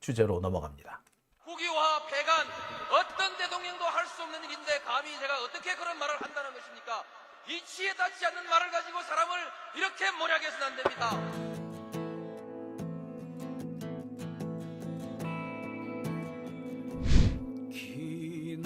주제로 넘어갑니다. 국유화 폐간 어떤 대통령도 할 수 없는 일인데 감히 제가 어떻게 그런 말을 한다는 것입니까? 이치에 닿지 않는 말을 가지고 사람을 이렇게 몰약해서는 안 됩니다. 기나긴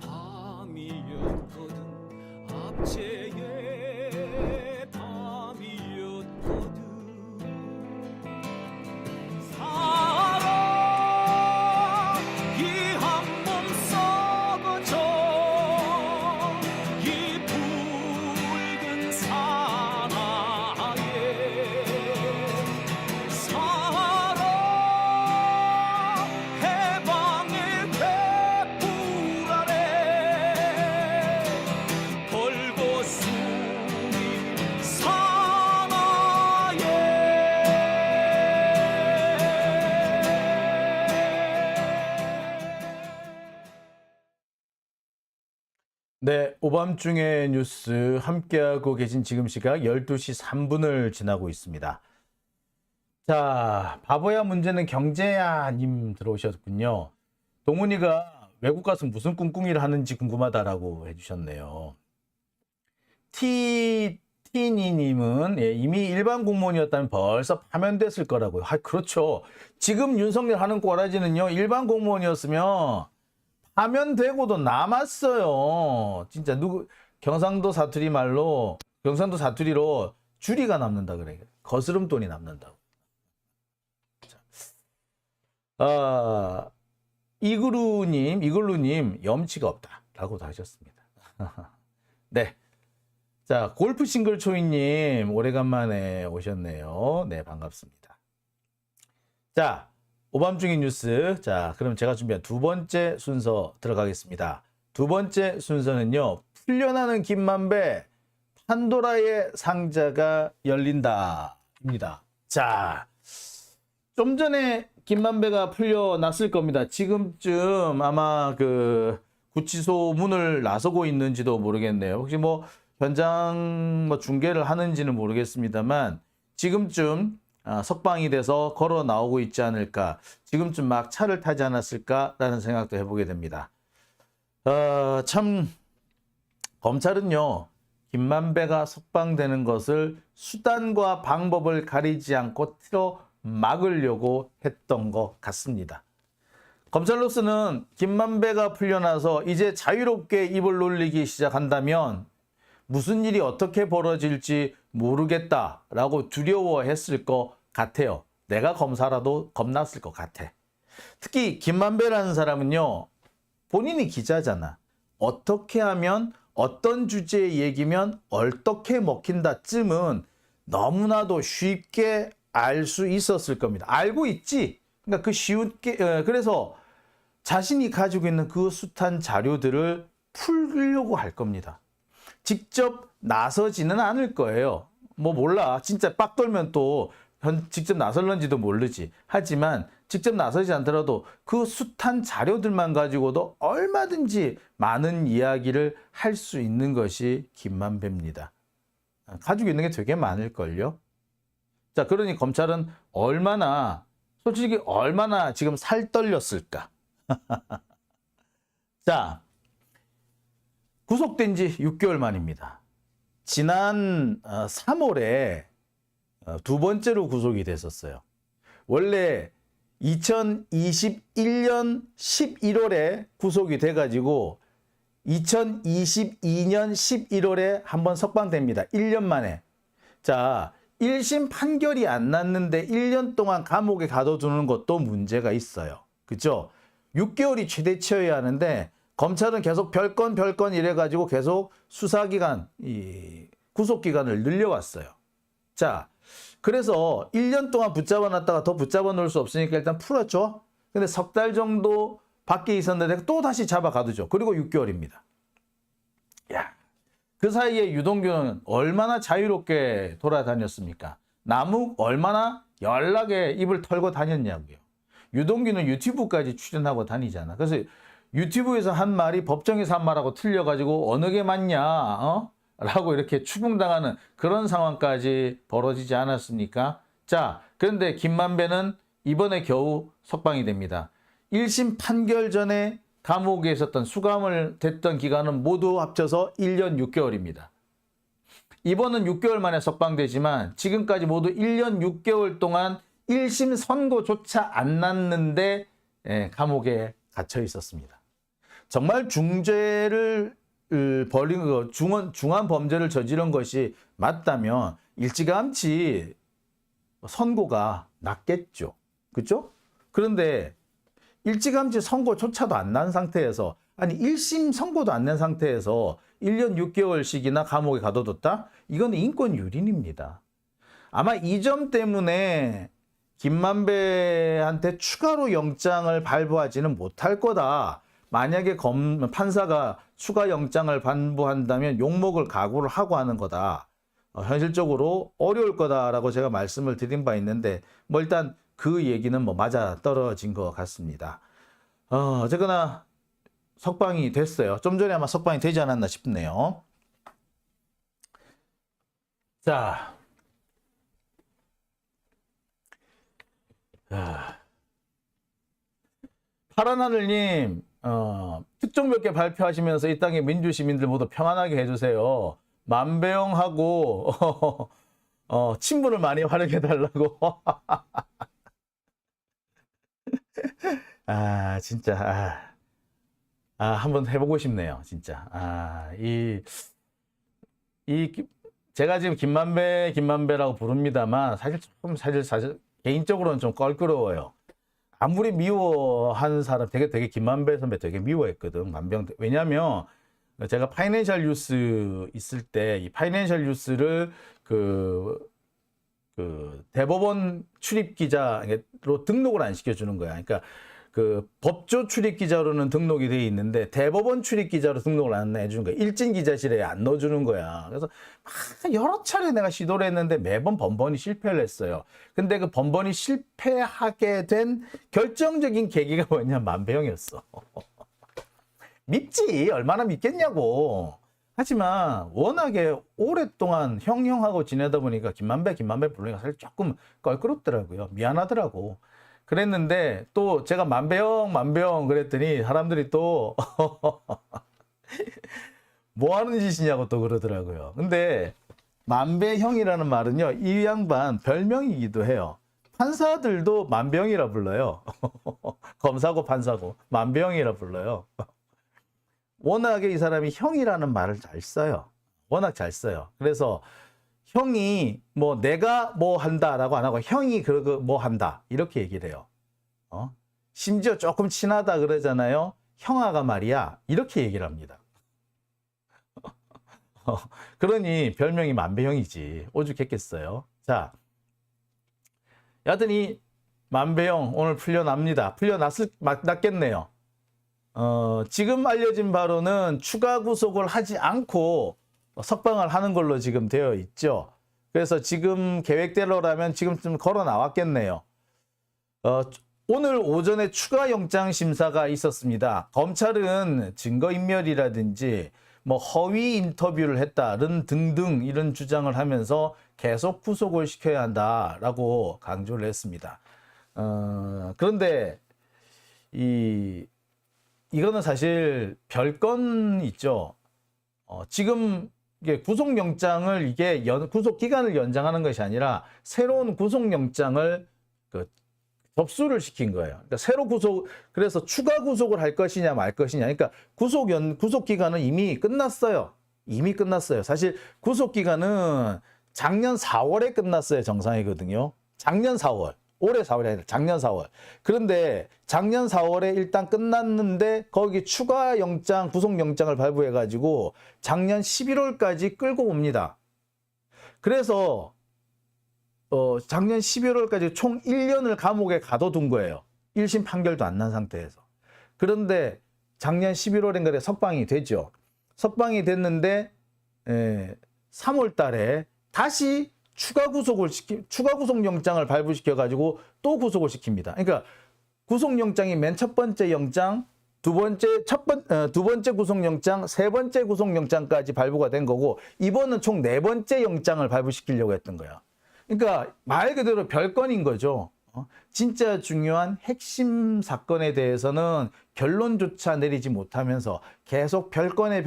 밤이었거든 압제의 밤이었거든 사랑이 한몸 썩어져 이 붉은 사나에 사랑 해방의 횃불 아래 벌거숭이 네, 오밤중의 뉴스 함께하고 계신 지금 시각 12시 3분을 지나고 있습니다. 자, 바보야 문제는 경제야 님 들어오셨군요. 동훈이가 외국 가서 무슨 꿍꿍이를 하는지 궁금하다라고 해주셨네요. 티니님은 이미 일반 공무원이었다면 벌써 파면됐을 거라고요. 그렇죠. 지금 윤석열 하는 꼬라지는요. 일반 공무원이었으면 파면되고도 남았어요. 진짜 경상도 사투리 말로 경상도 사투리로 주리가 남는다 그래. 거스름돈이 남는다고. 이글루님 염치가 없다라고 하셨습니다. 네. 자, 골프 싱글 초이님 오래간만에 오셨네요. 네, 반갑습니다. 자, 오밤중의 뉴스. 자, 그럼 제가 준비한 두 번째 순서 들어가겠습니다. 두 번째 순서는요. 풀려나는 김만배 판도라의 상자가 열린다 입니다. 자, 좀 전에 김만배가 풀려났을 겁니다. 지금쯤 아마 그 구치소 문을 나서고 있는지도 모르겠네요. 혹시 뭐 현장 중계를 하는지는 모르겠습니다만 지금쯤 석방이 돼서 걸어 나오고 있지 않을까, 지금쯤 막 차를 타지 않았을까라는 생각도 해보게 됩니다. 참 검찰은요 김만배가 석방되는 것을 수단과 방법을 가리지 않고 틀어 막으려고 했던 것 같습니다. 검찰로서는 김만배가 풀려나서 이제 자유롭게 입을 놀리기 시작한다면 무슨 일이 어떻게 벌어질지 모르겠다라고 두려워했을 것 같아요. 내가 검사라도 겁났을 것 같아. 특히 김만배라는 사람은요. 본인이 기자잖아. 어떻게 하면 어떤 주제의 얘기면 어떻게 먹힌다쯤은 너무나도 쉽게 알 수 있었을 겁니다. 알고 있지. 그러니까 그 쉽게 그래서 자신이 가지고 있는 그 숱한 자료들을 풀려고 할 겁니다. 직접 나서지는 않을 거예요. 뭐 몰라. 진짜 빡 돌면 또 직접 나설런지도 모르지. 하지만 직접 나서지 않더라도 그 숱한 자료들만 가지고도 얼마든지 많은 이야기를 할 수 있는 것이 김만배입니다. 가지고 있는 게 되게 많을걸요. 자, 그러니 검찰은 솔직히 얼마나 지금 살 떨렸을까. 자, 구속된 지 6개월 만입니다. 지난 3월에 두 번째로 구속이 됐었어요. 원래 2021년 11월에 구속이 돼가지고 2022년 11월에 한번 석방됩니다. 1년 만에. 자, 1심 판결이 안 났는데 1년 동안 감옥에 가둬두는 것도 문제가 있어요. 그죠? 6개월이 최대치여야 하는데 검찰은 계속 별건 이래가지고 계속 수사기간, 구속기간을 늘려왔어요. 자, 그래서 1년 동안 붙잡아 놨다가 더 붙잡아 놓을 수 없으니까 일단 풀었죠. 근데 석 달 정도 밖에 있었는데 또 다시 잡아 가두죠. 그리고 6개월입니다. 야, 그 사이에 유동규는 얼마나 자유롭게 돌아다녔습니까? 남욱 얼마나 연락에 입을 털고 다녔냐고요. 유동규는 유튜브까지 출연하고 다니잖아. 그래서 유튜브에서 한 말이 법정에서 한 말하고 틀려가지고 어느 게 맞냐, 라고 이렇게 추궁당하는 그런 상황까지 벌어지지 않았습니까? 자, 그런데 김만배는 이번에 겨우 석방이 됩니다. 1심 판결 전에 감옥에 있었던 수감을 됐던 기간은 모두 합쳐서 1년 6개월입니다. 이번은 6개월 만에 석방되지만 지금까지 모두 1년 6개월 동안 1심 선고조차 안 났는데 감옥에 갇혀 있었습니다. 정말 중죄를 벌인 거, 중한 범죄를 저지른 것이 맞다면 일찌감치 선고가 났겠죠. 그렇죠? 그런데 일찌감치 선고조차도 안 난 상태에서, 아니 1심 선고도 안 낸 상태에서 1년 6개월씩이나 감옥에 가둬뒀다? 이건 인권 유린입니다. 아마 이 점 때문에 김만배한테 추가로 영장을 발부하지는 못할 거다. 만약에 판사가 추가 영장을 발부한다면 욕먹을 각오를 하고 하는 거다. 현실적으로 어려울 거다라고 제가 말씀을 드린 바 있는데 뭐 일단 그 얘기는 뭐 맞아 떨어진 것 같습니다. 어쨌거나 석방이 됐어요. 좀 전에 아마 석방이 되지 않았나 싶네요. 자, 파란 하늘님, 특종 몇 개 발표하시면서 이 땅의 민주 시민들 모두 평안하게 해주세요. 만배영하고 친분을 많이 활용해 달라고. 진짜 한번 해보고 싶네요, 진짜. 제가 지금 김만배라고 부릅니다만 사실 개인적으로는 좀 껄끄러워요. 아무리 미워하는 사람 되게 김만배 선배 되게 미워했거든. 왜냐면 제가 파이낸셜 뉴스 있을 때 이 파이낸셜 뉴스를 그 대법원 출입 기자로 등록을 안 시켜주는 거야. 그러니까 그 법조 출입 기자로는 등록이 돼 있는데 대법원 출입 기자로 등록을 안 해주는 거야. 일진 기자실에 안 넣어주는 거야. 그래서 여러 차례 내가 시도를 했는데 매번 번번이 실패를 했어요. 근데 그 번번이 실패하게 된 결정적인 계기가 뭐냐, 만배영이었어. 믿지, 얼마나 믿겠냐고. 하지만 워낙에 오랫동안 형하고 지내다 보니까 김만배 부르니까 사실 조금 껄끄럽더라고요. 미안하더라고. 그랬는데 또 제가 만배영 그랬더니 사람들이 또 뭐 하는 짓이냐고 또 그러더라고요. 근데 만배형이라는 말은요, 이 양반 별명이기도 해요. 판사들도 만배형이라 불러요. 검사고 판사고 만배형이라 불러요. 워낙에 이 사람이 형이라는 말을 잘 써요. 워낙 잘 써요. 그래서 형이 뭐 내가 뭐 한다라고 안 하고 형이 그러고 뭐 한다 이렇게 얘기를 해요. 심지어 조금 친하다 그러잖아요. 형아가 말이야 이렇게 얘기를 합니다. 그러니 별명이 만배형이지. 오죽했겠어요. 자, 여하튼 이 만배형 오늘 풀려납니다. 풀려났겠네요. 지금 알려진 바로는 추가 구속을 하지 않고 석방을 하는 걸로 지금 되어 있죠. 그래서 지금 계획대로라면 지금쯤 걸어 나왔겠네요. 오늘 오전에 추가 영장 심사가 있었습니다. 검찰은 증거인멸이라든지 뭐 허위 인터뷰를 했다는 등등 이런 주장을 하면서 계속 구속을 시켜야 한다라고 강조를 했습니다. 그런데 이거는 사실 별건 있죠. 지금 이게 구속영장을 구속 기간을 연장하는 것이 아니라 새로운 구속영장을 접수를 시킨 거예요. 그러니까 그래서 추가 구속을 할 것이냐 말 것이냐. 그러니까 구속 기간은 이미 끝났어요. 이미 끝났어요. 사실 구속 기간은 작년 4월에 끝났어요. 정상이거든요. 작년 4월. 올해 4월이 아니라 작년 4월. 그런데 작년 4월에 일단 끝났는데 거기 추가 영장, 구속영장을 발부해가지고 작년 11월까지 끌고 옵니다. 그래서 작년 11월까지 총 1년을 감옥에 가둬둔 거예요. 1심 판결도 안 난 상태에서. 그런데 작년 11월인가에 석방이 되죠. 석방이 됐는데 3월 달에 다시 추가 구속영장을 발부시켜가지고 또 구속을 시킵니다. 그러니까 구속영장이 맨 첫 번째 영장, 두 번째 구속영장, 세 번째 구속영장까지 발부가 된 거고 이번은 총 네 번째 영장을 발부시키려고 했던 거야. 그러니까 말 그대로 별건인 거죠. 진짜 중요한 핵심 사건에 대해서는 결론조차 내리지 못하면서 계속 별건을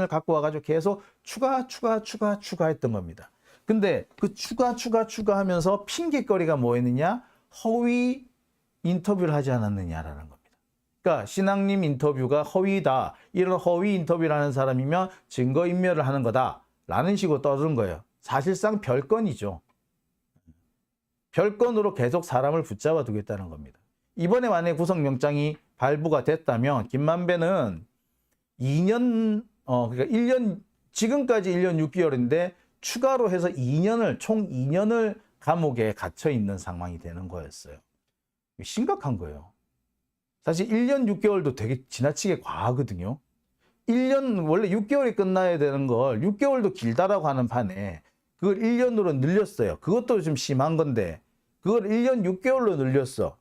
갖고 와가지고 계속 추가했던 겁니다. 근데 그 추가하면서 핑계거리가 뭐였느냐? 허위 인터뷰를 하지 않았느냐라는 겁니다. 그러니까 신앙님 인터뷰가 허위다. 이런 허위 인터뷰를 하는 사람이면 증거인멸을 하는 거다. 라는 식으로 떠드는 거예요. 사실상 별건이죠. 별건으로 계속 사람을 붙잡아 두겠다는 겁니다. 이번에 만약에 구속영장이 발부가 됐다면 김만배는 2년, 그러니까 1년, 지금까지 1년 6개월인데 추가로 해서 총 2년을 감옥에 갇혀 있는 상황이 되는 거였어요. 심각한 거예요. 사실 1년 6개월도 되게 지나치게 과하거든요. 1년, 원래 6개월이 끝나야 되는 걸 6개월도 길다라고 하는 판에 그걸 1년으로 늘렸어요. 그것도 좀 심한 건데 그걸 1년 6개월로 늘렸어.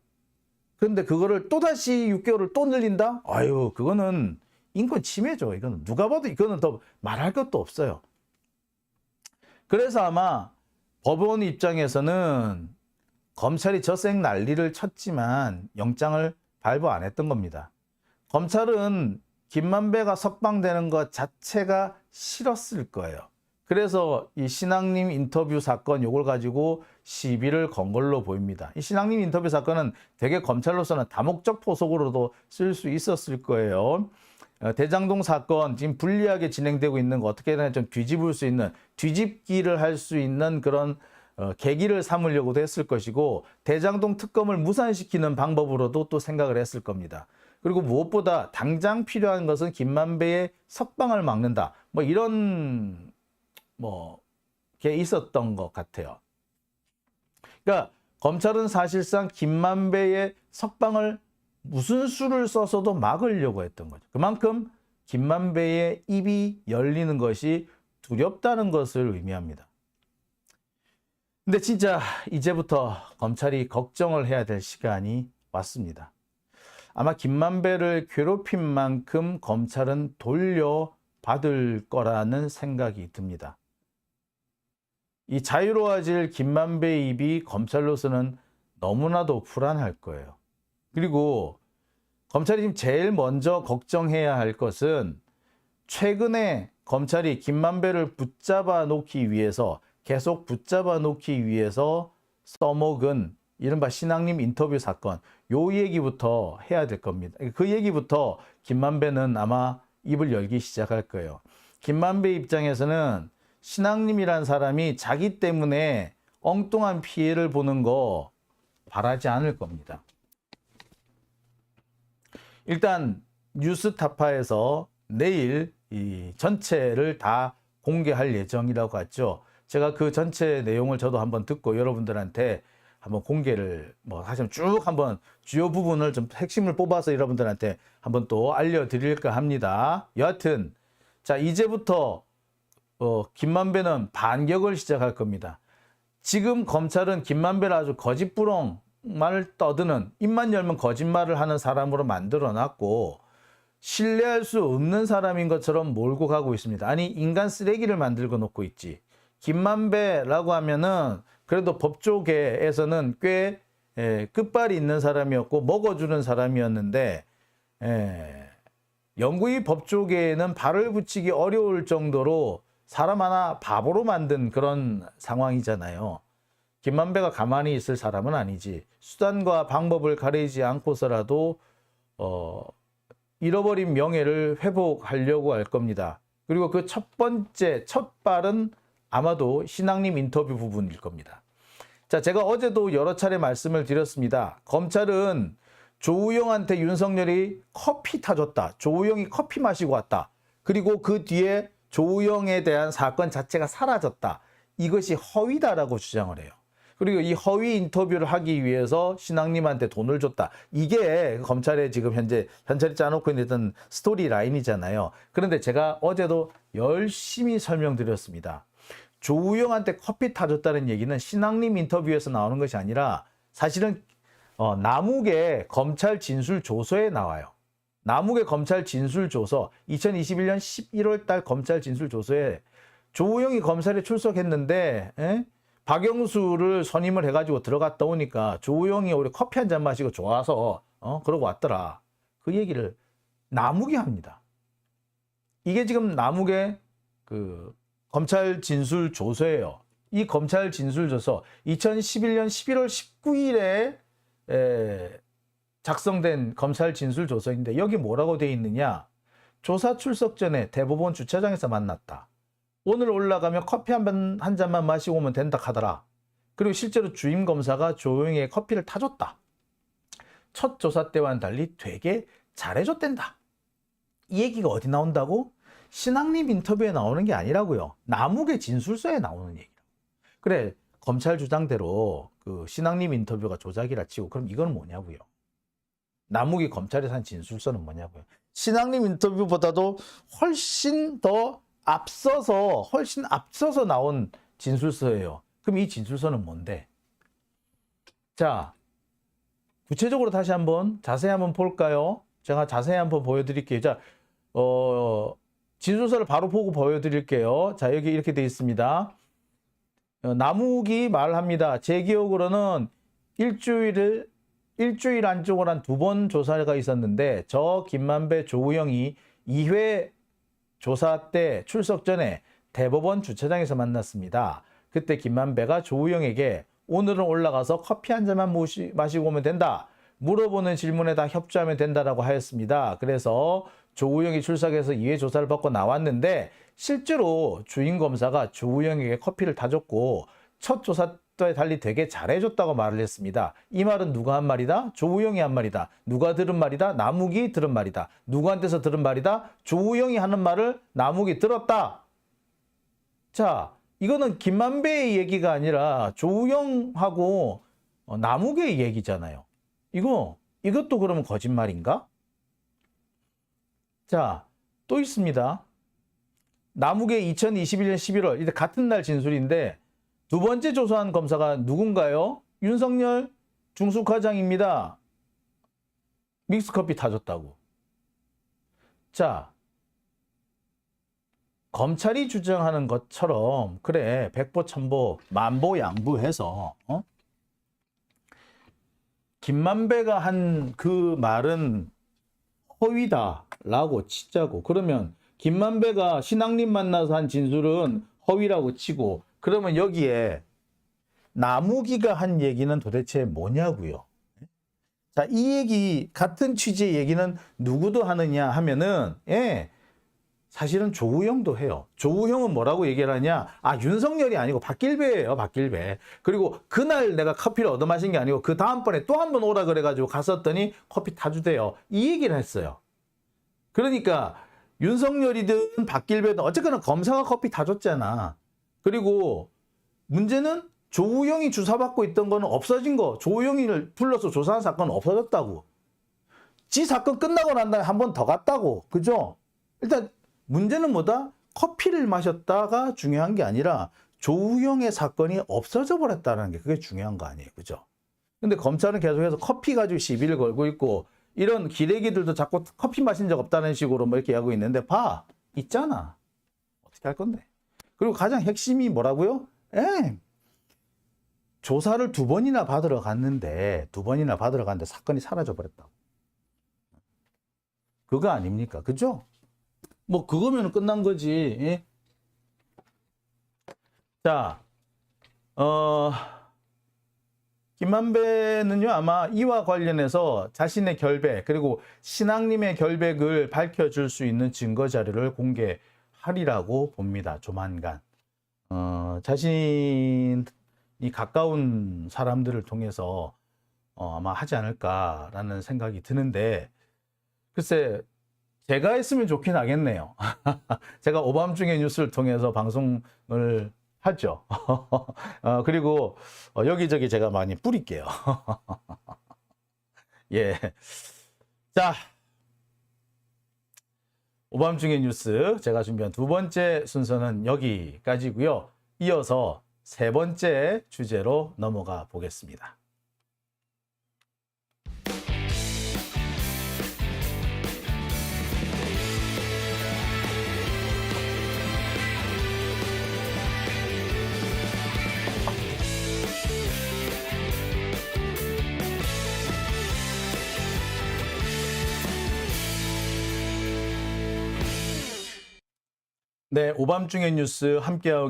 그런데 그거를 또다시 6개월을 또 늘린다? 아유, 그거는 인권 침해죠. 이거는 누가 봐도 이거는 더 말할 것도 없어요. 그래서 아마 법원 입장에서는 검찰이 저색 난리를 쳤지만 영장을 발부 안 했던 겁니다. 검찰은 김만배가 석방되는 것 자체가 싫었을 거예요. 그래서 이 신앙님 인터뷰 사건 요걸 가지고 시비를 건 걸로 보입니다. 이 신앙님 인터뷰 사건은 되게 검찰로서는 다목적 포석으로도 쓸 수 있었을 거예요. 대장동 사건 지금 불리하게 진행되고 있는 거 어떻게든 좀 뒤집을 수 있는, 뒤집기를 할 수 있는 그런 계기를 삼으려고도 했을 것이고, 대장동 특검을 무산시키는 방법으로도 또 생각을 했을 겁니다. 그리고 무엇보다 당장 필요한 것은 김만배의 석방을 막는다. 뭐 이런 게 있었던 것 같아요. 그러니까 검찰은 사실상 김만배의 석방을 무슨 수를 써서도 막으려고 했던 거죠. 그만큼 김만배의 입이 열리는 것이 두렵다는 것을 의미합니다. 근데 진짜 이제부터 검찰이 걱정을 해야 될 시간이 왔습니다. 아마 김만배를 괴롭힌 만큼 검찰은 돌려받을 거라는 생각이 듭니다. 이 자유로워질 김만배의 입이 검찰로서는 너무나도 불안할 거예요. 그리고 검찰이 지금 제일 먼저 걱정해야 할 것은 최근에 검찰이 김만배를 붙잡아 놓기 위해서, 계속 붙잡아 놓기 위해서 써먹은 이른바 신앙님 인터뷰 사건, 요 얘기부터 해야 될 겁니다. 그 얘기부터 김만배는 아마 입을 열기 시작할 거예요. 김만배 입장에서는 신앙님이란 사람이 자기 때문에 엉뚱한 피해를 보는 거 바라지 않을 겁니다. 일단 뉴스타파에서 내일 이 전체를 다 공개할 예정이라고 했죠. 제가 그 전체 내용을 저도 한번 듣고 여러분들한테 한번 공개를 사실 쭉 한번 주요 부분을 좀 핵심을 뽑아서 여러분들한테 한번 또 알려드릴까 합니다. 여하튼 자, 이제부터 김만배는 반격을 시작할 겁니다. 지금 검찰은 김만배를 아주 거짓부렁 말을 떠드는, 입만 열면 거짓말을 하는 사람으로 만들어놨고 신뢰할 수 없는 사람인 것처럼 몰고 가고 있습니다. 아니, 인간 쓰레기를 만들고 놓고 있지. 김만배라고 하면은 그래도 법조계에서는 꽤 끝발이 있는 사람이었고 먹어주는 사람이었는데, 영구히 법조계에는 발을 붙이기 어려울 정도로 사람 하나 바보로 만든 그런 상황이잖아요. 김만배가 가만히 있을 사람은 아니지. 수단과 방법을 가리지 않고서라도 잃어버린 명예를 회복하려고 할 겁니다. 그리고 그 첫 발은 아마도 신앙님 인터뷰 부분일 겁니다. 자, 제가 어제도 여러 차례 말씀을 드렸습니다. 검찰은 조우영한테 윤석열이 커피 타줬다. 조우영이 커피 마시고 왔다. 그리고 그 뒤에 조우영에 대한 사건 자체가 사라졌다. 이것이 허위다라고 주장을 해요. 그리고 이 허위 인터뷰를 하기 위해서 신앙님한테 돈을 줬다. 이게 검찰의 지금 현찰이 짜놓고 있는 스토리 라인이잖아요. 그런데 제가 어제도 열심히 설명드렸습니다. 조우영한테 커피 타줬다는 얘기는 신앙님 인터뷰에서 나오는 것이 아니라 사실은 남욱의 검찰 진술조서에 나와요. 남욱의 검찰 진술조서, 2021년 11월 달 검찰 진술조서에 조우영이 검찰에 출석했는데 박영수를 선임을 해가지고 들어갔다 오니까 조우영이 우리 커피 한 잔 마시고 좋아서 그러고 왔더라. 그 얘기를 남욱이 합니다. 이게 지금 남욱의 그 검찰 진술 조서예요. 이 검찰 진술 조서 2011년 11월 19일에 작성된 검찰 진술 조서인데 여기 뭐라고 돼 있느냐? 조사 출석 전에 대법원 주차장에서 만났다. 오늘 올라가면 커피 한 잔만 마시고 오면 된다 하더라. 그리고 실제로 주임 검사가 조우영에게 커피를 타줬다. 첫 조사 때와는 달리 되게 잘해줬댄다. 이 얘기가 어디 나온다고? 신앙님 인터뷰에 나오는 게 아니라고요. 남욱의 진술서에 나오는 얘기라고. 그래, 검찰 주장대로 그 신앙님 인터뷰가 조작이라 치고 그럼 이건 뭐냐고요. 남욱이 검찰에서 한 진술서는 뭐냐고요. 신앙님 인터뷰보다도 훨씬 앞서서 나온 진술서예요. 그럼 이 진술서는 뭔데? 자, 구체적으로 다시 한번 자세히 한번 볼까요? 제가 자세히 한번 보여드릴게요. 자, 진술서를 바로 보고 보여드릴게요. 자, 여기 이렇게 되어 있습니다. 남욱이 말합니다. 제 기억으로는 일주일 안쪽으로 한 2번 조사가 있었는데 저 김만배 조우영이 2회 조사 때 출석 전에 대법원 주차장에서 만났습니다. 그때 김만배가 조우영에게 오늘은 올라가서 커피 한 잔만 마시고 오면 된다. 물어보는 질문에 다 협조하면 된다라고 하였습니다. 그래서 조우영이 출석해서 2회 조사를 받고 나왔는데 실제로 주임 검사가 조우영에게 커피를 타줬고 첫 조사 때 달리 되게 잘해줬다고 말을 했습니다. 이 말은 누가 한 말이다? 조우영이 한 말이다. 누가 들은 말이다? 남욱이 들은 말이다. 누구한테서 들은 말이다? 조우영이 하는 말을 남욱이 들었다. 자, 이거는 김만배의 얘기가 아니라 조우영하고 남욱의 얘기잖아요. 이것도 그러면 거짓말인가? 자, 또 있습니다. 남욱의 2021년 11월, 이제 같은 날 진술인데 두 번째 조사한 검사가 누군가요? 윤석열 중수과장입니다. 믹스커피 타줬다고. 자, 검찰이 주장하는 것처럼 그래 백보천보 만보양보해서 김만배가 한 그 말은 허위다라고 치자고. 그러면 김만배가 신앙님 만나서 한 진술은 허위라고 치고 그러면 여기에 남욱이가 한 얘기는 도대체 뭐냐고요. 자, 이 얘기 같은 취지의 얘기는 누구도 하느냐 하면은 사실은 조우영도 해요. 조우영은 뭐라고 얘기를 하냐? 아, 윤석열이 아니고 박길배예요. 박길배. 그리고 그날 내가 커피를 얻어 마신 게 아니고 그 다음번에 또 한 번 오라 그래가지고 갔었더니 커피 타주대요. 이 얘기를 했어요. 그러니까 윤석열이든 박길배든 어쨌거나 검사가 커피 타줬잖아. 그리고 문제는 조우영이 주사받고 있던 거는 없어진 거. 조우영이를 불러서 조사한 사건은 없어졌다고. 지 사건 끝나고 난 다음에 한 번 더 갔다고. 그죠? 일단 문제는 뭐다? 커피를 마셨다가 중요한 게 아니라 조우영의 사건이 없어져 버렸다는 게 그게 중요한 거 아니에요. 그죠? 근데 검찰은 계속해서 커피 가지고 시비를 걸고 있고 이런 기레기들도 자꾸 커피 마신 적 없다는 식으로 뭐 이렇게 하고 있는데 봐. 있잖아. 어떻게 할 건데? 그리고 가장 핵심이 뭐라고요? 조사를 2번이나 받으러 갔는데 사건이 사라져 버렸다고. 그거 아닙니까? 그죠? 뭐 그거면 끝난 거지. 예? 자, 김만배는요 아마 이와 관련해서 자신의 결백 그리고 신앙님의 결백을 밝혀줄 수 있는 증거 자료를 공개하리라고 봅니다. 조만간. 자신이 가까운 사람들을 통해서 아마 하지 않을까라는 생각이 드는데 글쎄 제가 했으면 좋긴 하겠네요. 제가 오밤중의 뉴스를 통해서 방송을 하죠. 그리고 여기저기 제가 많이 뿌릴게요. 예. 자, 오밤중의 뉴스 제가 준비한 2번째 순서는 여기까지고요. 이어서 3번째 주제로 넘어가 보겠습니다. 네, 오밤중의 뉴스 함께하고